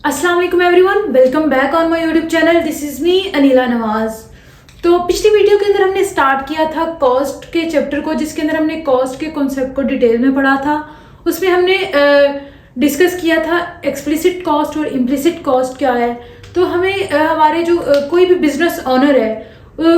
अस्सलाम वालेकुम everyone, welcome back on my YouTube channel. This is me Anila Nawaz. तो पिछली वीडियो के अंदर हमने स्टार्ट किया था कॉस्ट के चैप्टर को, जिसके अंदर हमने कॉस्ट के कॉन्सेप्ट को डिटेल में पढ़ा था। उसमें हमने डिस्कस किया था एक्सप्लिसिट कॉस्ट और इम्प्लिसिट कॉस्ट क्या है। तो हमें हमारे जो कोई भी बिजनेस ऑनर है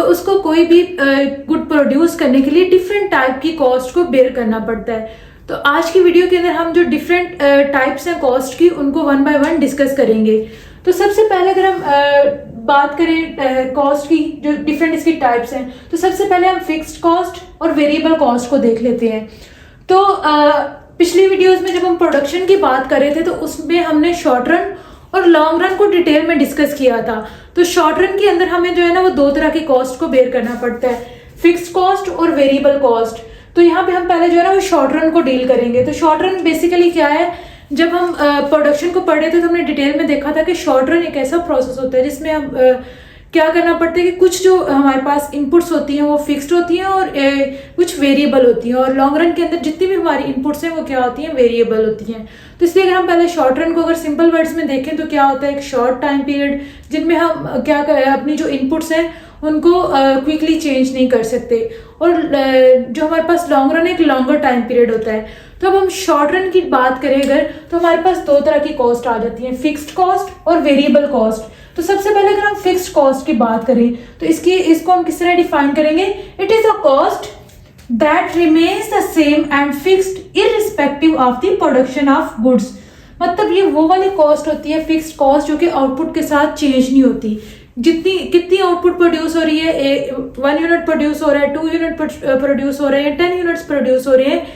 उसको कोई भी गुड प्रोड्यूस करने के लिए डिफरेंट टाइप की कॉस्ट को बेयर करना पड़ता है। तो आज की वीडियो के अंदर हम जो डिफरेंट टाइप्स हैं कॉस्ट की, उनको वन बाय वन डिस्कस करेंगे। तो सबसे पहले अगर हम बात करें कॉस्ट की, जो डिफरेंट इसकी टाइप्स हैं, तो सबसे पहले हम फिक्स्ड कॉस्ट और वेरिएबल कॉस्ट को देख लेते हैं। तो पिछली वीडियोस में जब हम प्रोडक्शन की बात कर रहे थे तो उसमें हमने शॉर्ट रन और लॉन्ग रन को डिटेल में डिस्कस किया था। तो शॉर्ट रन के अंदर हमें जो है ना वो दो तरह की कॉस्ट को बेयर करना पड़ता है, फिक्स्ड कॉस्ट और वेरिएबल कॉस्ट। तो यहाँ पे हम पहले जो है ना वो शॉर्ट रन को डील करेंगे। तो शॉर्ट रन बेसिकली क्या है, जब हम प्रोडक्शन को पढ़े थे तो हमने डिटेल में देखा था कि शॉर्ट रन एक ऐसा प्रोसेस होता है जिसमें हम क्या करना पड़ता है कि कुछ जो हमारे पास इनपुट्स होती हैं वो फिक्स्ड होती हैं और कुछ वेरिएबल होती हैं, और लॉन्ग रन के अंदर जितनी भी हमारी इनपुट्स हैं वो क्या होती हैं, वेरिएबल होती हैं। तो इसलिए अगर हम पहले शॉर्ट रन को अगर सिंपल वर्ड्स में देखें तो क्या होता है, एक शॉर्ट टाइम पीरियड जिनमें हम क्या करें, अपनी जो इनपुट्स हैं उनको क्विकली चेंज नहीं कर सकते, और जो हमारे पास लॉन्ग रन एक लॉन्गर टाइम पीरियड होता है। तो अब हम शॉर्ट रन की बात करें अगर, तो हमारे पास दो तरह की कॉस्ट आ जाती है, फिक्स्ड कॉस्ट और वेरिएबल कॉस्ट। तो सबसे पहले अगर हम फिक्स्ड कॉस्ट की बात करें तो इसको हम किस तरह डिफाइन करेंगे, it is a cost that remains the same and fixed irrespective of the production of goods. मतलब ये वो वाली कॉस्ट होती है फिक्स्ड कॉस्ट जो कि आउटपुट के साथ चेंज नहीं होती। कितनी आउटपुट प्रोड्यूस हो रही है, 1 यूनिट प्रोड्यूस हो रहा है, 2 यूनिट प्रोड्यूस हो रहे हैं, 10 यूनिट्स प्रोड्यूस हो रहे हैं,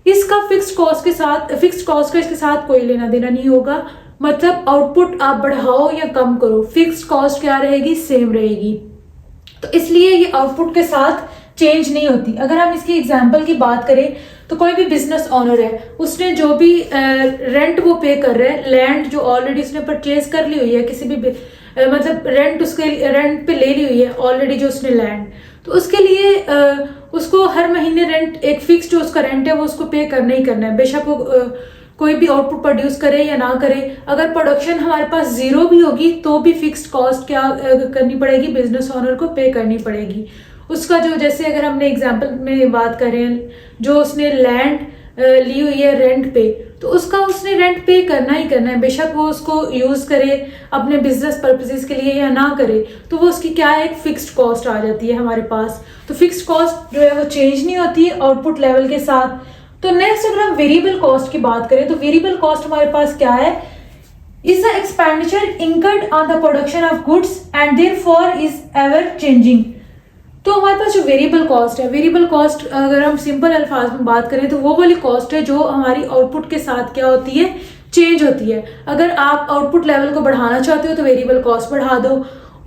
इसका फिक्स्ड कॉस्ट का इसके साथ कोई लेना देना नहीं होगा। मतलब आउटपुट आप बढ़ाओ या कम करो, फिक्स्ड कॉस्ट क्या रहेगी, सेम रहेगी। तो इसलिए ये आउटपुट के साथ चेंज नहीं होती। अगर हम इसकी एग्जांपल की बात करें तो कोई भी बिजनेस ऑनर है, उसने जो भी रेंट वो पे कर रहा है, लैंड जो ऑलरेडी उसने परचेज कर ली हुई है, किसी भी मतलब रेंट पे ले ली हुई है ऑलरेडी जो उसने लैंड, तो उसके लिए उसको हर महीने रेंट एक फिक्स जो उसका रेंट है वो उसको पे करना ही करना है, बेशक वो कोई भी आउटपुट प्रोड्यूस करे या ना करे। अगर प्रोडक्शन हमारे पास जीरो भी होगी तो भी फिक्स्ड कॉस्ट क्या करनी पड़ेगी, बिजनेस ऑनर को पे करनी पड़ेगी। उसका जो, जैसे अगर हमने एग्जांपल में बात करें, जो उसने लैंड ली हुई है रेंट पे, तो उसका उसने रेंट पे करना ही करना है, बेशक वो उसको यूज करे अपने बिजनेस पर्पसेस के लिए या ना करे, तो वो उसकी क्या है, एक फिक्स्ड कॉस्ट आ जाती है हमारे पास। तो फिक्स्ड कॉस्ट जो है वो चेंज नहीं होती आउटपुट लेवल के साथ। तो नेक्स्ट अगर हम वेरिएबल कॉस्ट की बात करें तो वेरिएबल कॉस्ट हमारे पास क्या है, is the expenditure incurred on the production of goods and therefore is ever changing. तो हमारे पास जो वेरिएबल कॉस्ट है, वेरिएबल कॉस्ट अगर हम सिंपल अल्फाज में बात करें तो वो वाली कॉस्ट है जो हमारी आउटपुट के साथ क्या होती है, चेंज होती है। अगर आप आउटपुट लेवल को बढ़ाना चाहते हो तो वेरिएबल कॉस्ट बढ़ा दो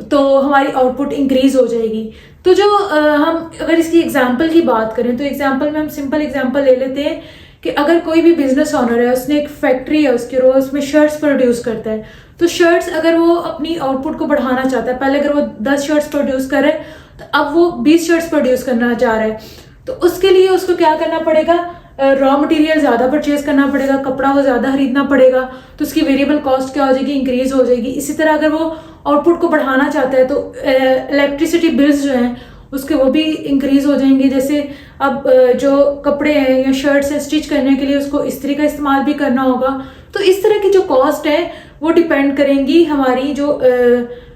तो हमारी आउटपुट इंक्रीज हो जाएगी। तो जो हम अगर इसकी एग्जांपल की बात करें तो एग्जांपल में हम सिंपल एग्जांपल ले लेते हैं कि अगर कोई भी बिजनेस ऑनर है, उसने एक फैक्ट्री है उसकी, रोज उसमें शर्ट्स प्रोड्यूस करता है, तो शर्ट्स अगर वो अपनी आउटपुट को बढ़ाना चाहता है, पहले अगर वो 10 शर्ट्स प्रोड्यूस करे तो अब वो 20 शर्ट्स प्रोड्यूस करना चाह रहा है, तो उसके लिए उसको क्या करना पड़ेगा, रॉ मटेरियल ज्यादा परचेज करना पड़ेगा, कपड़ा वो ज्यादा खरीदना पड़ेगा, तो उसकी वेरिएबल कॉस्ट क्या हो जाएगी, इंक्रीज हो जाएगी। इसी तरह अगर वो आउटपुट को बढ़ाना चाहता है तो इलेक्ट्रिसिटी बिल्स जो हैं उसके वो भी इंक्रीज हो जाएंगे। जैसे अब जो कपड़े हैं या शर्ट्स हैं स्टिच करने के लिए उसको इस्त्री का इस्तेमाल भी करना होगा। तो इस तरह की जो कॉस्ट है वो डिपेंड करेंगी हमारी जो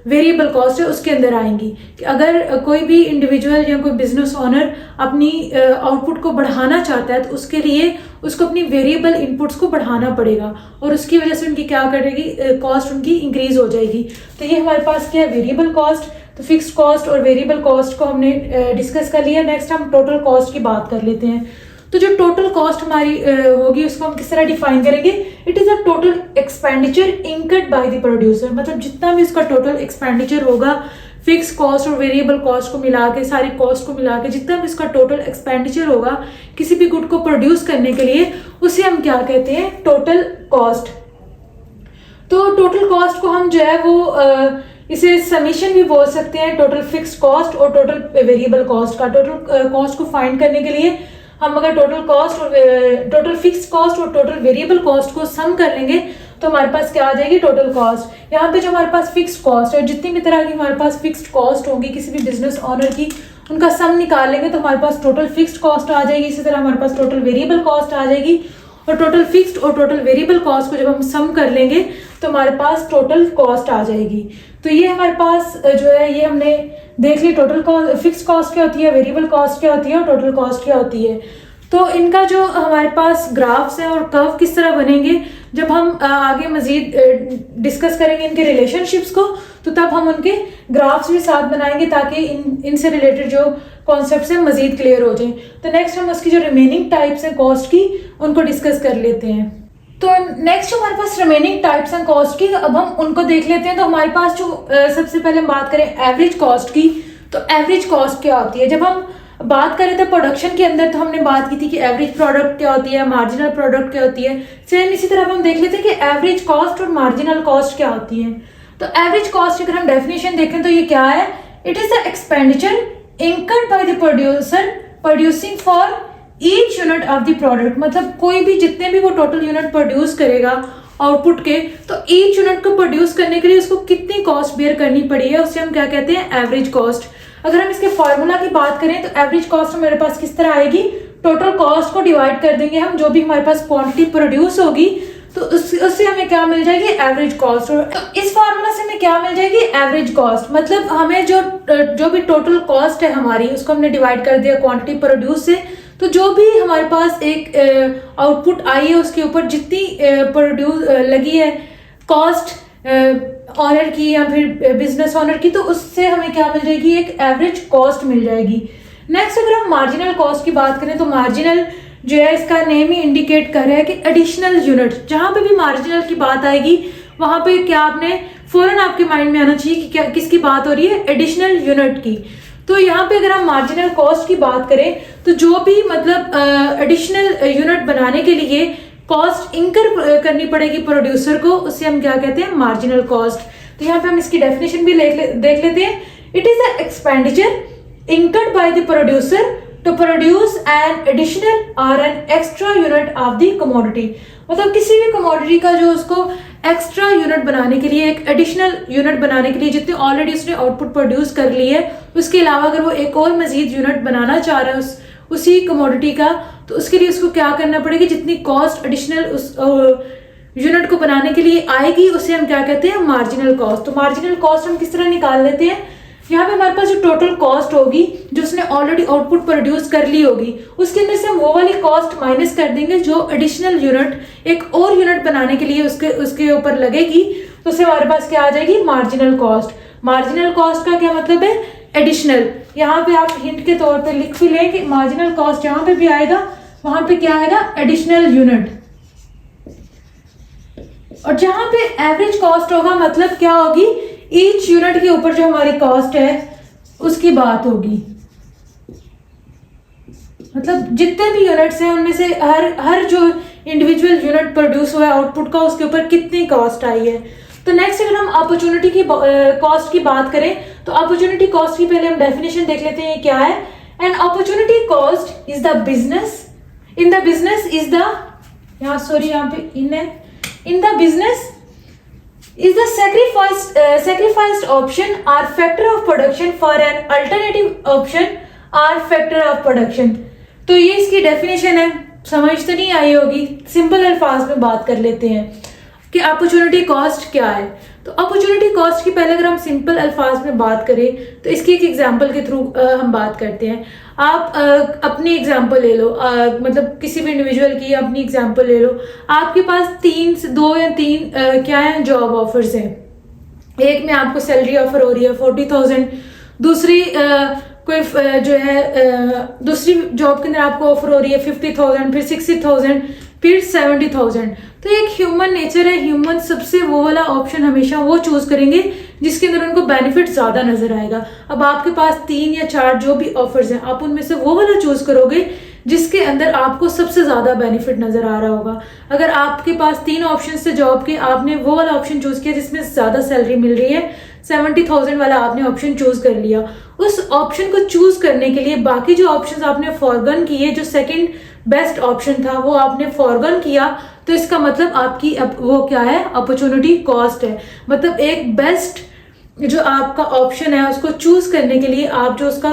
वेरिएबल कॉस्ट है उसके अंदर आएंगी। कि अगर कोई भी इंडिविजुअल या कोई बिजनेस ऑनर अपनी आउटपुट को बढ़ाना चाहता है तो उसके लिए उसको अपनी वेरिएबल इनपुट्स को बढ़ाना पड़ेगा, और उसकी वजह से उनकी क्या करेगी, कॉस्ट उनकी इंक्रीज हो जाएगी। तो ये हमारे पास क्या है, वेरिएबल कॉस्ट। तो फिक्स्ड कॉस्ट और वेरिएबल कॉस्ट को हमने डिस्कस कर लिया। नेक्स्ट हम टोटल कॉस्ट की बात कर लेते हैं। तो जो टोटल कॉस्ट हमारी होगी उसको हम किस तरह डिफाइन करेंगे, it is a total expenditure incurred by the producer. मतलब जितना भी उसका टोटल एक्सपेंडिचर होगा, फिक्स कॉस्ट और वेरिएबल कॉस्ट को मिला के, सारी कॉस्ट को मिला के जितना भी उसका टोटल एक्सपेंडिचर होगा किसी भी गुड को प्रोड्यूस करने के लिए, उसे हम क्या कहते हैं, टोटल कॉस्ट। तो टोटल कॉस्ट को हम जो है वो इसे समीशन भी बोल सकते हैं, टोटल फिक्स्ड कॉस्ट और टोटल वेरिएबल कॉस्ट का। टोटल कॉस्ट को फाइंड करने के लिए हम अगर टोटल कॉस्ट और टोटल फिक्स्ड कॉस्ट और टोटल वेरिएबल कॉस्ट को सम कर लेंगे तो हमारे पास क्या आ जाएगी, टोटल कॉस्ट। यहाँ पे जो हमारे पास फिक्स्ड कॉस्ट है, जितनी भी तरह की हमारे पास फिक्स्ड कॉस्ट होगी किसी भी बिजनेस ऑनर की, उनका सम निकाल लेंगे तो हमारे पास टोटल फिक्स्ड कॉस्ट आ जाएगी। इसी तरह हमारे पास टोटल वेरिएबल कॉस्ट आ जाएगी, और टोटल फिक्स्ड और टोटल वेरिएबल कॉस्ट को जब हम सम कर लेंगे तो हमारे पास टोटल कॉस्ट आ जाएगी। तो ये हमारे पास जो है ये हमने देख ली, टोटल कॉस्ट, फिक्स्ड कॉस्ट क्या होती है, वेरिएबल कॉस्ट क्या होती है, और टोटल कॉस्ट क्या होती है। तो इनका जो हमारे पास ग्राफ्स है और कर्व किस तरह बनेंगे, जब हम आगे मजीद डिस्कस करेंगे इनके रिलेशनशिप्स को, तो तब हम उनके ग्राफ्स भी साथ बनाएंगे ताकि इनसे रिलेटेड जो कॉन्सेप्ट्स हैं मजीद क्लियर हो जाएं। तो नेक्स्ट हम उसकी जो रिमेनिंग टाइप्स हैं कॉस्ट की, उनको डिस्कस कर लेते हैं। तो नेक्स्ट हमारे पास रिमेनिंग टाइप्स हैं कॉस्ट की, अब हम उनको देख लेते हैं। तो हमारे पास जो सबसे पहले हम बात करें एवरेज कॉस्ट की, तो एवरेज कॉस्ट क्या होती है। जब हम बात करें तो प्रोडक्शन के अंदर तो हमने बात की थी कि एवरेज प्रोडक्ट क्या होती है, मार्जिनल प्रोडक्ट क्या होती है। सेम इसी तरह हम देख लेते हैं कि एवरेज कॉस्ट और मार्जिनल कॉस्ट क्या होती है। तो एवरेज कॉस्ट अगर हम डेफिनेशन देखें तो ये क्या है, it is the expenditure incurred by the producer producing for each unit of the product। मतलब कोई भी जितने भी वो टोटल यूनिट प्रोड्यूस करेगा आउटपुट के, तो ईच यूनिट को प्रोड्यूस करने के लिए उसको कितनी कॉस्ट बेयर करनी पड़ी है, उससे हम क्या कहते हैं, एवरेज कॉस्ट। अगर हम इसके फॉर्मूला की बात करें तो एवरेज कॉस्ट हमारे पास किस तरह आएगी, टोटल कॉस्ट को डिवाइड कर देंगे हम, जो भी हमारे पास क्वांटिटी प्रोड्यूस होगी तो उससे हमें क्या मिल जाएगी, एवरेज कॉस्ट। तो इस फार्मूला से हमें क्या मिल जाएगी, एवरेज कॉस्ट। मतलब हमें जो भी टोटल कॉस्ट है हमारी, उसको हमने डिवाइड कर दिया क्वांटिटी प्रोड्यूस से, तो जो भी हमारे पास एक आउटपुट आई है उसके ऊपर जितनी प्रोड्यूस लगी है कॉस्ट ऑनर की या फिर बिजनेस ऑनर की, तो उससे हमें क्या मिल जाएगी, एक एवरेज कॉस्ट मिल जाएगी। नेक्स्ट अगर हम मार्जिनल कॉस्ट की बात करें तो मार्जिनल जो है इसका नेम ही इंडिकेट कर रहा है कि एडिशनल यूनिट। जहां पे भी मार्जिनल की बात आएगी वहां पे क्या आपने फौरन आपके माइंड में आना चाहिए कि क्या किसकी बात हो रही है, एडिशनल यूनिट की। तो यहाँ पे अगर हम मार्जिनल कॉस्ट की बात करें तो जो भी मतलब एडिशनल यूनिट बनाने के लिए कॉस्ट इंकर करनी पड़ेगी प्रोड्यूसर को, उससे हम क्या कहते हैं, मार्जिनल कॉस्ट। तो यहाँ पे हम इसकी डेफिनेशन भी देख लेते हैं। It is the expenditure incurred by the producer to produce an additional और an extra unit of the commodity. मतलब किसी भी कमोडिटी का जो उसको एक्स्ट्रा यूनिट बनाने के लिए, एक एडिशनल यूनिट बनाने के लिए, जितने ऑलरेडी उसने आउटपुट प्रोड्यूस कर ली है, उसके अलावा अगर वो एक और मजीद यूनिट बनाना चाह रहा है उसी कमोडिटी का, तो उसके लिए उसको क्या करना पड़ेगी, जितनी कॉस्ट एडिशनल उस यूनिट को बनाने के लिए आएगी उसे हम क्या कहते हैं, मार्जिनल कॉस्ट। तो मार्जिनल कॉस्ट हम किस तरह निकाल लेते हैं, यहाँ पे हमारे पास जो टोटल कॉस्ट होगी जो उसने ऑलरेडी आउटपुट प्रोड्यूस कर ली होगी, उसके अंदर से हम वो वाली कॉस्ट माइनस कर देंगे जो एडिशनल यूनिट एक और यूनिट बनाने के लिए उसके ऊपर लगेगी, तो उससे हमारे पास क्या आ जाएगी, मार्जिनल कॉस्ट। मार्जिनल कॉस्ट का क्या मतलब है, एडिशनल। यहाँ पे आप हिंट के तौर पे लिख भी लें कि मार्जिनल कॉस्ट जहां पे भी आएगा वहां पे क्या आएगा, एडिशनल यूनिट। और जहां पे एवरेज कॉस्ट होगा मतलब क्या होगी, ईच यूनिट के ऊपर जो हमारी कॉस्ट है उसकी बात होगी। मतलब जितने भी यूनिट्स हैं उनमें से हर जो इंडिविजुअल यूनिट प्रोड्यूस हुआ है आउटपुट का, उसके ऊपर कितनी कॉस्ट आई है। तो नेक्स्ट अगर हम अपॉर्चुनिटी की कॉस्ट की बात करें तो अपॉर्चुनिटी कॉस्ट की पहले हम डेफिनेशन देख लेते हैं, क्या है। An opportunity cost is the business in the business is the, यहाँ सॉरी यहाँ पे in the business is the sacrificed option or factor of production for an alternative option or factor of production। तो ये इसकी definition है, समझ तो नहीं आई होगी, सिंपल अल्फाज में बात कर लेते हैं कि अपॉर्चुनिटी कॉस्ट क्या है। तो अपॉर्चुनिटी कॉस्ट की पहले अगर हम सिंपल अल्फाज में बात करें तो इसकी एक एग्जांपल के थ्रू हम बात करते हैं। आप अपनी एग्जांपल ले लो, मतलब किसी भी इंडिविजुअल की अपनी एग्जांपल ले लो। आपके पास 2 या 3 क्या है, जॉब ऑफर्स हैं। एक में आपको सैलरी ऑफर हो रही है 40,000, दूसरी कोई जो है दूसरी जॉब के अंदर आपको ऑफर हो रही है 50,000, फिर 60,000, फिर 70,000। तो एक ह्यूमन नेचर है, ह्यूमन सबसे वो वाला ऑप्शन हमेशा वो चूज करेंगे जिसके अंदर उनको बेनिफिट ज्यादा नजर आएगा। अब आपके पास 3 या 4 जो भी ऑफर्स हैं, आप उनमें से वो वाला चूज करोगे जिसके अंदर आपको सबसे ज्यादा बेनिफिट नजर आ रहा होगा। अगर आपके पास 3 ऑप्शन थे जॉब के, आपने वो वाला ऑप्शन चूज किया जिसमें ज्यादा सैलरी मिल रही है, 70,000 वाला आपने ऑप्शन चूज कर लिया। उस ऑप्शन को चूज करने के लिए बाकी जो ऑप्शंस आपने फॉरगन किए, जो सेकंड बेस्ट ऑप्शन था वो आपने फॉरगॉन किया, तो इसका मतलब आपकी वो क्या है, अपॉर्चुनिटी कॉस्ट है। मतलब एक बेस्ट जो आपका ऑप्शन है उसको चूज करने के लिए आप जो उसका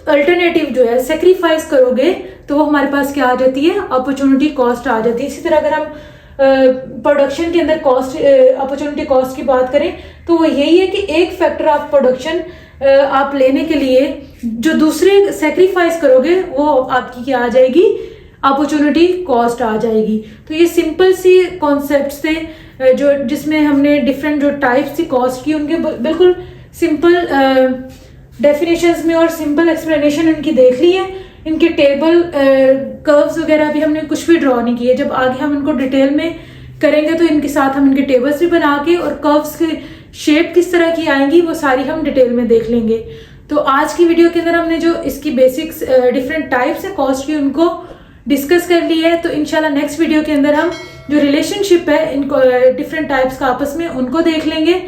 अल्टरनेटिव जो है सेक्रीफाइस करोगे, तो वो हमारे पास क्या आ जाती है, अपॉर्चुनिटी कॉस्ट आ जाती है। इसी तरह अगर हम प्रोडक्शन के अंदर कॉस्ट, अपॉर्चुनिटी कॉस्ट की बात करें, तो वो यही है कि एक फैक्टर आप प्रोडक्शन आप लेने के लिए जो दूसरे सेक्रीफाइस करोगे वो आपकी क्या आ जाएगी, अपॉर्चुनिटी कॉस्ट आ जाएगी। तो ये सिंपल सी कॉन्सेप्ट्स थे जो जिसमें हमने डिफरेंट जो टाइप्स थी कॉस्ट की उनके बिल्कुल सिंपल डेफिनेशंस में और सिंपल एक्सप्लेनेशन इनकी देख ली है। इनके टेबल कर्व्स वगैरह भी हमने कुछ भी ड्रॉ नहीं किए। जब आगे हम इनको डिटेल में करेंगे तो इनके साथ हम इनके टेबल्स भी बना के और कर्व्स की शेप किस तरह की आएंगी वो सारी हम डिटेल में देख लेंगे। तो आज की वीडियो के अंदर हमने जो इसकी बेसिक्स डिफरेंट टाइप्स है कॉस्ट की उनको डिस्कस कर ली है। तो इंशाल्लाह नेक्स्ट वीडियो के अंदर हम जो रिलेशनशिप है इनको डिफरेंट टाइप्स का आपस में उनको देख लेंगे।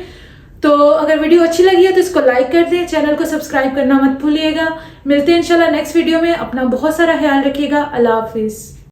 तो अगर वीडियो अच्छी लगी है तो इसको लाइक कर दें, चैनल को सब्सक्राइब करना मत भूलिएगा। मिलते हैं इंशाल्लाह नेक्स्ट वीडियो में। अपना बहुत सारा ख्याल रखिएगा। अल्लाह हाफिज।